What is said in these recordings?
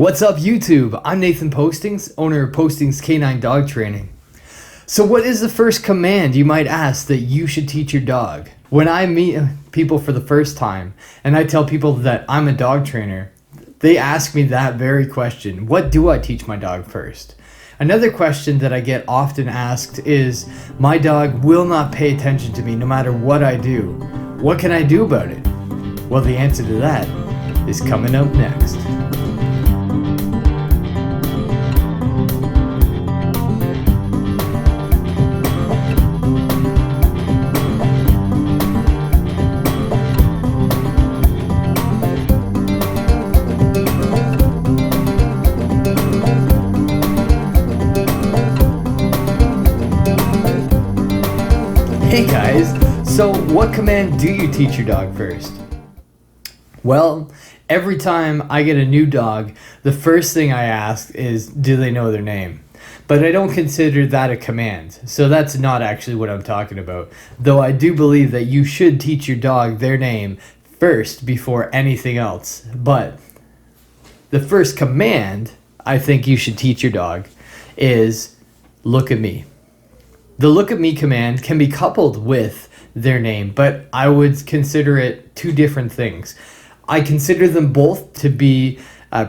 What's up, YouTube? I'm Nathan Postings, owner of Postings Canine Dog Training. So what is the first command, you might ask, that you should teach your dog? When I meet people for the first time and I tell people that I'm a dog trainer, they ask me that very question. What do I teach my dog first? Another question that I get often asked is, my dog will not pay attention to me no matter what I do. What can I do about it? Well, the answer to that is coming up next. Hey guys, so what command do you teach your dog first? Well, every time I get a new dog, the first thing I ask is, do they know their name? But I don't consider that a command, so that's not actually what I'm talking about. Though I do believe that you should teach your dog their name first before anything else. But the first command I think you should teach your dog is, look at me. The look at me command can be coupled with their name, but I would consider it two different things. I consider them both to be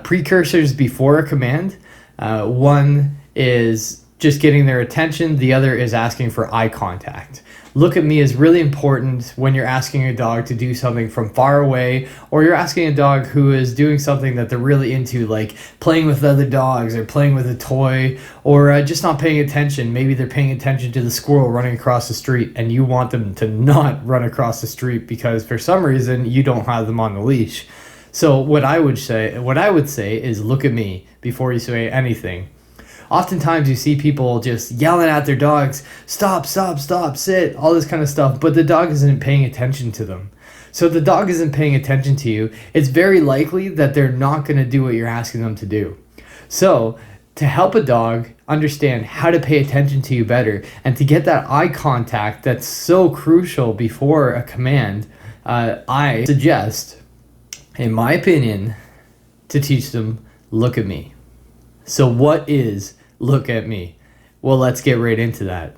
precursors before a command. One is just getting their attention. The other is asking for eye contact. Look at me is really important when you're asking a dog to do something from far away, or you're asking a dog who is doing something that they're really into, like playing with other dogs or playing with a toy, or just not paying attention. Maybe they're paying attention to the squirrel running across the street and you want them to not run across the street because for some reason you don't have them on the leash. So what I would say is, look at me before you say anything. Oftentimes you see people just yelling at their dogs, stop, stop, stop, sit, all this kind of stuff, but the dog isn't paying attention to them. So if the dog isn't paying attention to you, it's very likely that they're not going to do what you're asking them to do. So to help a dog understand how to pay attention to you better and to get that eye contact that's so crucial before a command, I suggest, in my opinion, to teach them, look at me. So what is look at me? Well, let's get right into that.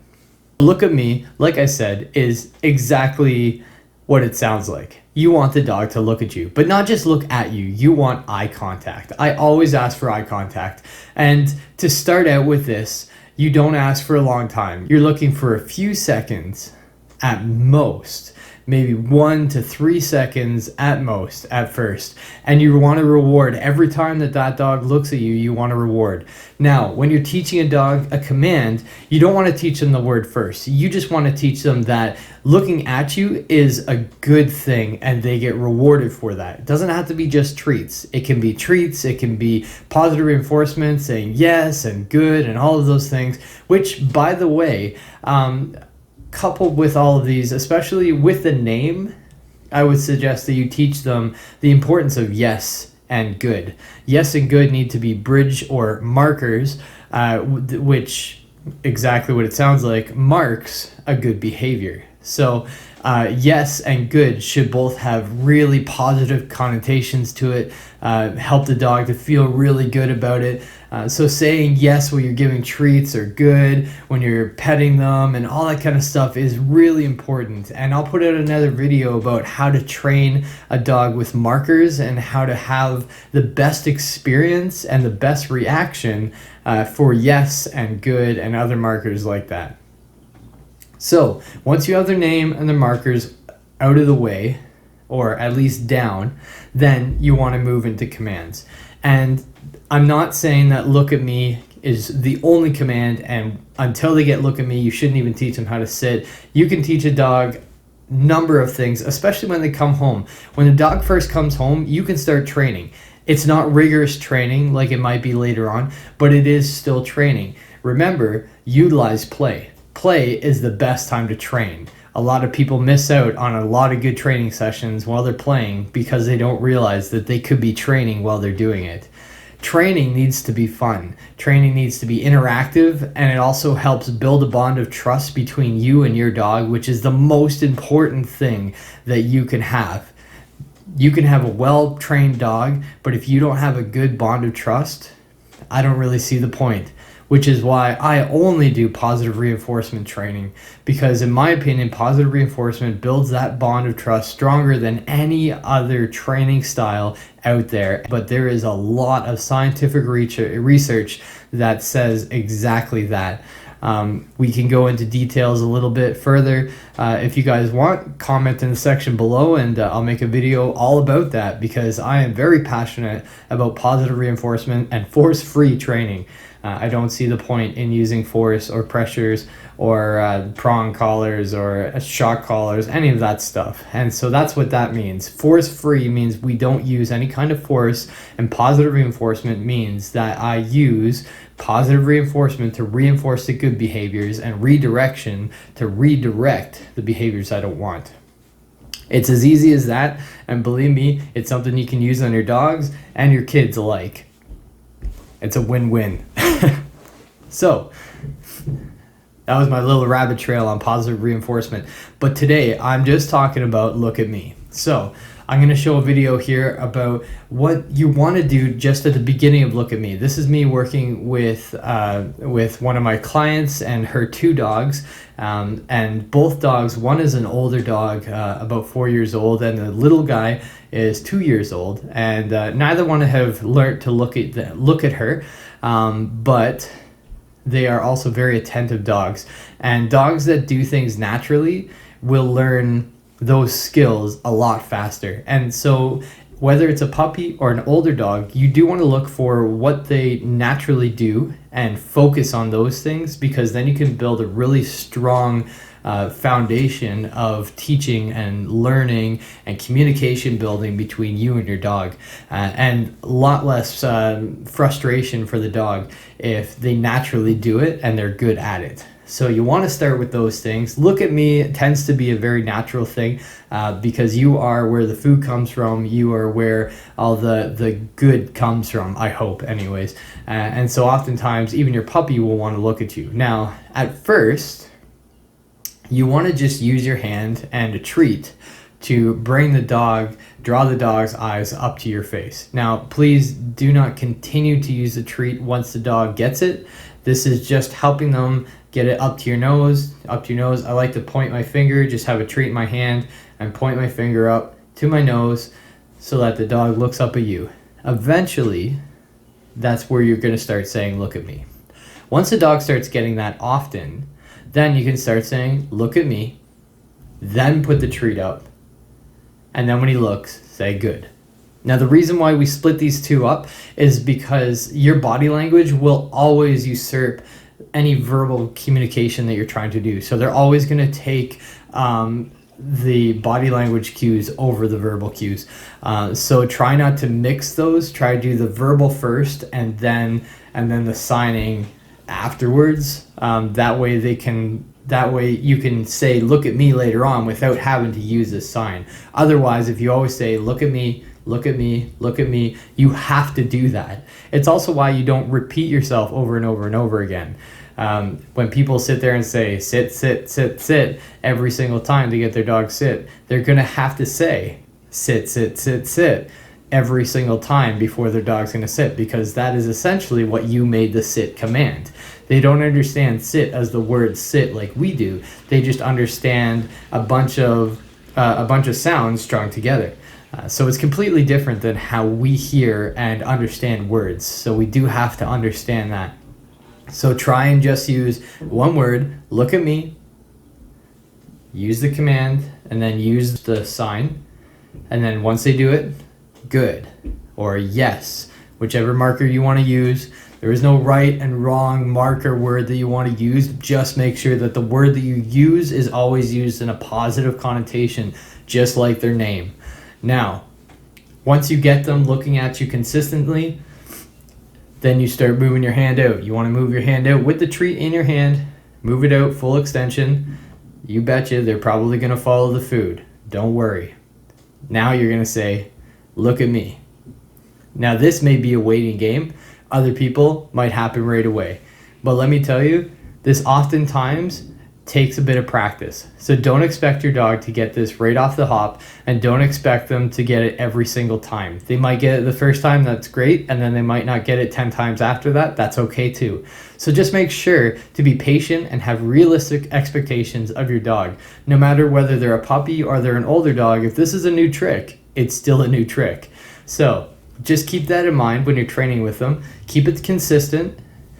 Look at me, like I said, is exactly what it sounds like. You want the dog to look at you, but not just look at you. You want eye contact. I always ask for eye contact. And to start out with this, you don't ask for a long time. You're looking for a few seconds at most. Maybe 1 to 3 seconds at most at first. And you want to reward every time that dog looks at you, you want to reward. Now, when you're teaching a dog a command, you don't want to teach them the word first. You just want to teach them that looking at you is a good thing and they get rewarded for that. It doesn't have to be just treats. It can be treats, it can be positive reinforcement, saying yes and good and all of those things, which, by the way, coupled with all of these, especially with the name, I would suggest that you teach them the importance of yes and good. Yes and good need to be bridge or markers, which, exactly what it sounds like, marks a good behavior. So yes and good should both have really positive connotations to it, help the dog to feel really good about it. So saying yes when you're giving treats or good when you're petting them and all that kind of stuff is really important. And I'll put out another video about how to train a dog with markers and how to have the best experience and the best reaction for yes and good and other markers like that. So once you have their name and their markers out of the way, or at least down, then you want to move into commands. And I'm not saying that look at me is the only command, and until they get look at me, you shouldn't even teach them how to sit. You can teach a dog a number of things, especially when they come home. When the dog first comes home, you can start training. It's not rigorous training like it might be later on, but it is still training. Remember, utilize play. Play is the best time to train. A lot of people miss out on a lot of good training sessions while they're playing because they don't realize that they could be training while they're doing it. Training needs to be fun. Training needs to be interactive, and it also helps build a bond of trust between you and your dog, which is the most important thing that you can have. You can have a well-trained dog, but if you don't have a good bond of trust, I don't really see the point. Which is why I only do positive reinforcement training, because in my opinion, positive reinforcement builds that bond of trust stronger than any other training style out there. But there is a lot of scientific research that says exactly that. We can go into details a little bit further. If you guys want, comment in the section below, and I'll make a video all about that, because I am very passionate about positive reinforcement and force-free training. I don't see the point in using force or pressures or prong collars or shock collars, any of that stuff. And so that's what that means. Force-free means we don't use any kind of force, and positive reinforcement means that I use positive reinforcement to reinforce the good behaviors and redirection to redirect the behaviors I don't want. It's as easy as that, and believe me, it's something you can use on your dogs and your kids alike. It's a win-win. So, that was my little rabbit trail on positive reinforcement. But today, I'm just talking about look at me. So, I'm going to show a video here about what you want to do just at the beginning of look at me. This is me working with one of my clients and her two dogs. And both dogs, one is an older dog, about 4 years old, and the little guy is 2 years old. And neither one have learned to look at her, but they are also very attentive dogs. And dogs that do things naturally will learn those skills a lot faster. And so whether it's a puppy or an older dog, you do want to look for what they naturally do and focus on those things, because then you can build a really strong foundation of teaching and learning and communication building between you and your dog, and a lot less frustration for the dog if they naturally do it and they're good at it. So you want to start with those things. Look at me tends to be a very natural thing, because you are where the food comes from. You are where all the good comes from, I hope anyways. And so oftentimes even your puppy will want to look at you. Now, at first, you want to just use your hand and a treat to draw the dog's eyes up to your face. Now, please do not continue to use the treat once the dog gets it. This is just helping them get it up to your nose, I like to point my finger, just have a treat in my hand and point my finger up to my nose so that the dog looks up at you. Eventually, that's where you're going to start saying, look at me. Once the dog starts getting that often, then you can start saying, look at me, then put the treat up, and then when he looks, say good. Now, the reason why we split these two up is because your body language will always usurp any verbal communication that you're trying to do. So they're always going to take the body language cues over the verbal cues. So try not to mix those. Try to do the verbal first and then the signing afterwards. That way you can say look at me later on without having to use this sign. Otherwise, if you always say look at me, look at me, look at me, you have to do that. It's also why you don't repeat yourself over and over and over again. When people sit there and say sit, sit, sit, sit every single time to get their dog sit, they're gonna have to say sit, sit, sit, sit every single time before their dog's gonna sit, because that is essentially what you made the sit command. They don't understand sit as the word sit like we do. They just understand a bunch of sounds strung together. So it's completely different than how we hear and understand words. So we do have to understand that. So try and just use one word, look at me, use the command, and then use the sign. And then once they do it, good, or yes, whichever marker you want to use. There is no right and wrong marker word that you want to use. Just make sure that the word that you use is always used in a positive connotation, just like their name. Now, once you get them looking at you consistently, then you start moving your hand out. You want to move your hand out with the treat in your hand, move it out full extension. You betcha they're probably going to follow the food. Don't worry. Now you're going to say, look at me. Now this may be a waiting game. Other people might happen right away. But let me tell you, this oftentimes takes a bit of practice. So don't expect your dog to get this right off the hop, and don't expect them to get it every single time. They might get it the first time, that's great, and then they might not get it 10 times after that. That's okay too. So just make sure to be patient and have realistic expectations of your dog. No matter whether they're a puppy or they're an older dog, if this is a new trick, it's still a new trick. So just keep that in mind when you're training with them. Keep it consistent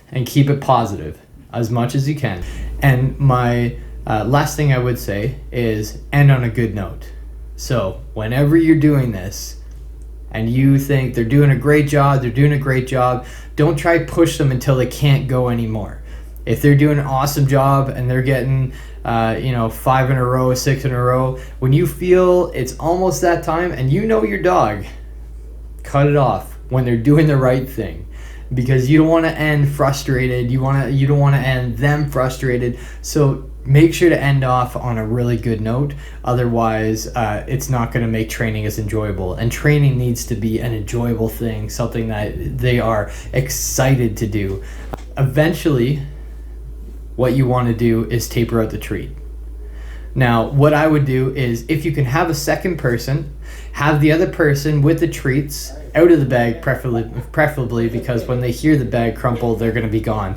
and keep it positive as much as you can. And my last thing I would say is end on a good note. So whenever you're doing this and you think they're doing a great job, don't try push them until they can't go anymore. If they're doing an awesome job and they're getting 5 in a row, 6 in a row, when you feel it's almost that time and you know your dog, cut it off when they're doing the right thing. Because you don't want to end frustrated. You don't want to end them frustrated. So make sure to end off on a really good note. Otherwise, it's not going to make training as enjoyable. And training needs to be an enjoyable thing, something that they are excited to do. Eventually, what you want to do is taper out the treat. Now, what I would do is, if you can have a second person, have the other person with the treats out of the bag, preferably, because when they hear the bag crumple, they're going to be gone.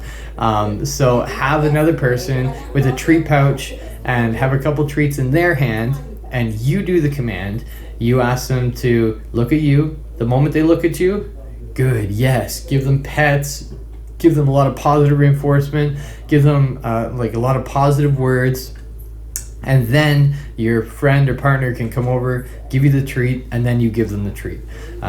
So have another person with a treat pouch and have a couple treats in their hand, and you do the command. You ask them to look at you. The moment they look at you, good, yes. Give them pets. Give them a lot of positive reinforcement. Give them a lot of positive words. And then your friend or partner can come over, give you the treat, and then you give them the treat.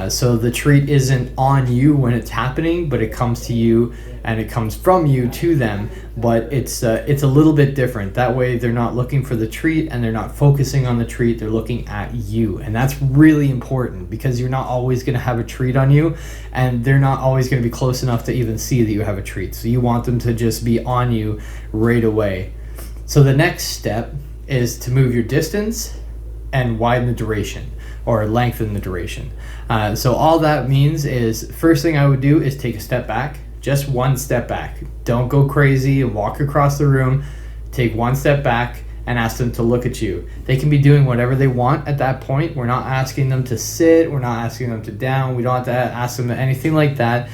So the treat isn't on you when it's happening, but it comes to you and it comes from you to them. But it's a little bit different. That way they're not looking for the treat and they're not focusing on the treat. They're looking at you. And that's really important, because you're not always going to have a treat on you, and they're not always going to be close enough to even see that you have a treat. So you want them to just be on you right away. So the next step is to move your distance and widen the duration, or lengthen the duration. So all that means is, first thing I would do is take a step back, just one step back. Don't go crazy and walk across the room. Take one step back and ask them to look at you. They can be doing whatever they want at that point. We're not asking them to sit. We're not asking them to down. We don't have to ask them anything like that.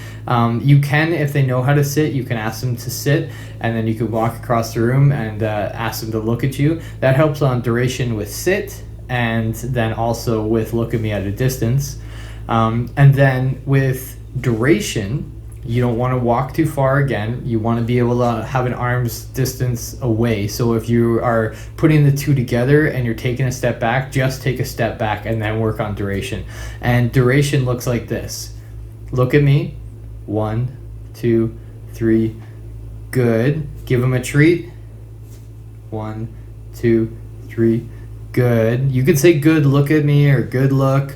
You can, if they know how to sit, you can ask them to sit, and then you can walk across the room and ask them to look at you. That helps on duration with sit, and then also with look at me at a distance. And then with duration, you don't want to walk too far again. You want to be able to have an arm's distance away. So if you are putting the two together and you're taking a step back, just take a step back and then work on duration. And duration looks like this. Look at me. 1, 2, 3. Good. Give them a treat. 1, 2, 3. Good. You could say good look at me or good look.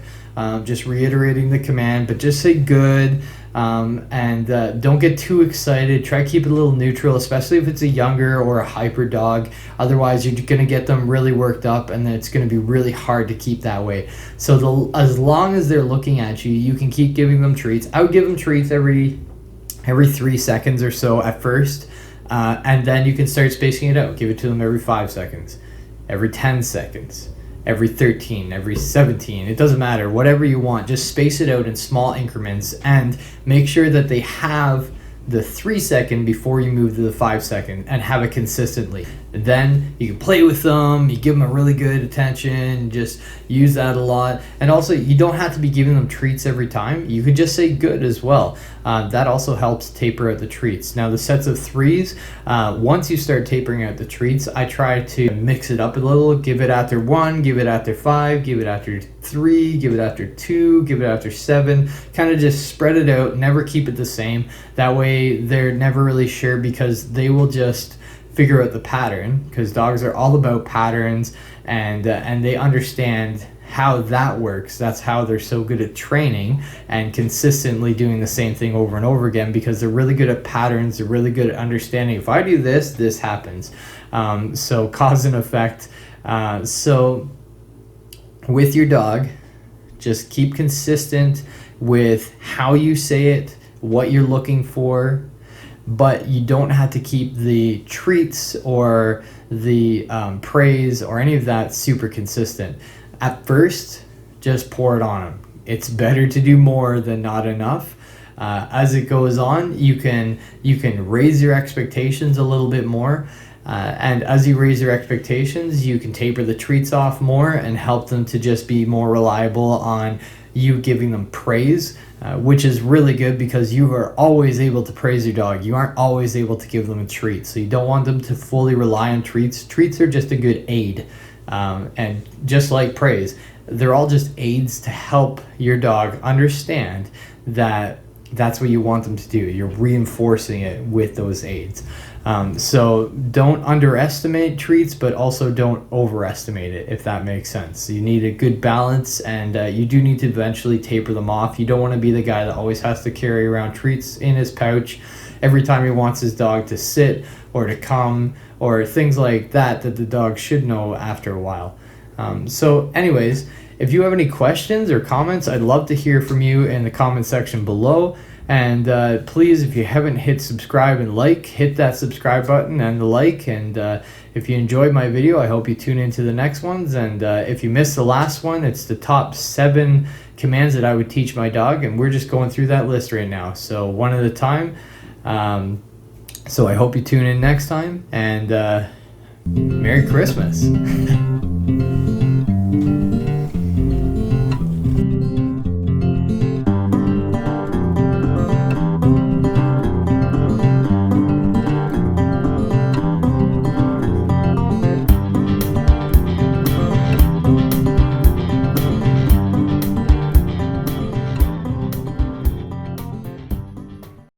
Just reiterating the command, but just say good. And don't get too excited. Try to keep it a little neutral, especially if it's a younger or a hyper dog. Otherwise, you're going to get them really worked up, and then it's going to be really hard to keep that way. So as long as they're looking at you, you can keep giving them treats. I would give them treats every 3 seconds or so at first, and then you can start spacing it out. Give it to them every 5 seconds, every 10 seconds. Every 13, every 17, it doesn't matter, whatever you want. Just space it out in small increments and make sure that they have the 3 second before you move to the 5 second, and have it consistently. And then you can play with them, you give them a really good attention, just use that a lot. And also, you don't have to be giving them treats every time. You could just say good as well. That also helps taper out the treats. Now the sets of 3s, once you start tapering out the treats, I try to mix it up a little. Give it after 1, give it after 5, give it after 3, give it after 2, give it after 7. Kind of just spread it out, never keep it the same. That way they're never really sure, because they will just figure out the pattern, because dogs are all about patterns, and they understand how that works. That's how they're so good at training and consistently doing the same thing over and over again, because they're really good at patterns. They're really good at understanding, if I do this, this happens. So cause and effect. So with your dog, just keep consistent with how you say it, what you're looking for. but you don't have to keep the treats or the praise or any of that super consistent. At first, just pour it on them. It's better to do more than not enough. As it goes on, you can raise your expectations a little bit more. And as you raise your expectations, you can taper the treats off more and help them to just be more reliable on you giving them praise, which is really good because you are always able to praise your dog. You aren't always able to give them a treat. So you don't want them to fully rely on treats. Treats are just a good aid. And just like praise, they're all just aids to help your dog understand that that's what you want them to do. You're reinforcing it with those aids. So don't underestimate treats, but also don't overestimate it, if that makes sense. So you need a good balance, and you do need to eventually taper them off. You don't want to be the guy that always has to carry around treats in his pouch every time he wants his dog to sit or to come or things like that the dog should know after a while. So anyways, if you have any questions or comments, I'd love to hear from you in the comment section below. And please, if you haven't hit subscribe and like, hit that subscribe button and the like. And if you enjoyed my video, I hope you tune into the next ones. And if you missed the last one, it's the top 7 commands that I would teach my dog. And we're just going through that list right now. So one at a time. So I hope you tune in next time. And Merry Christmas.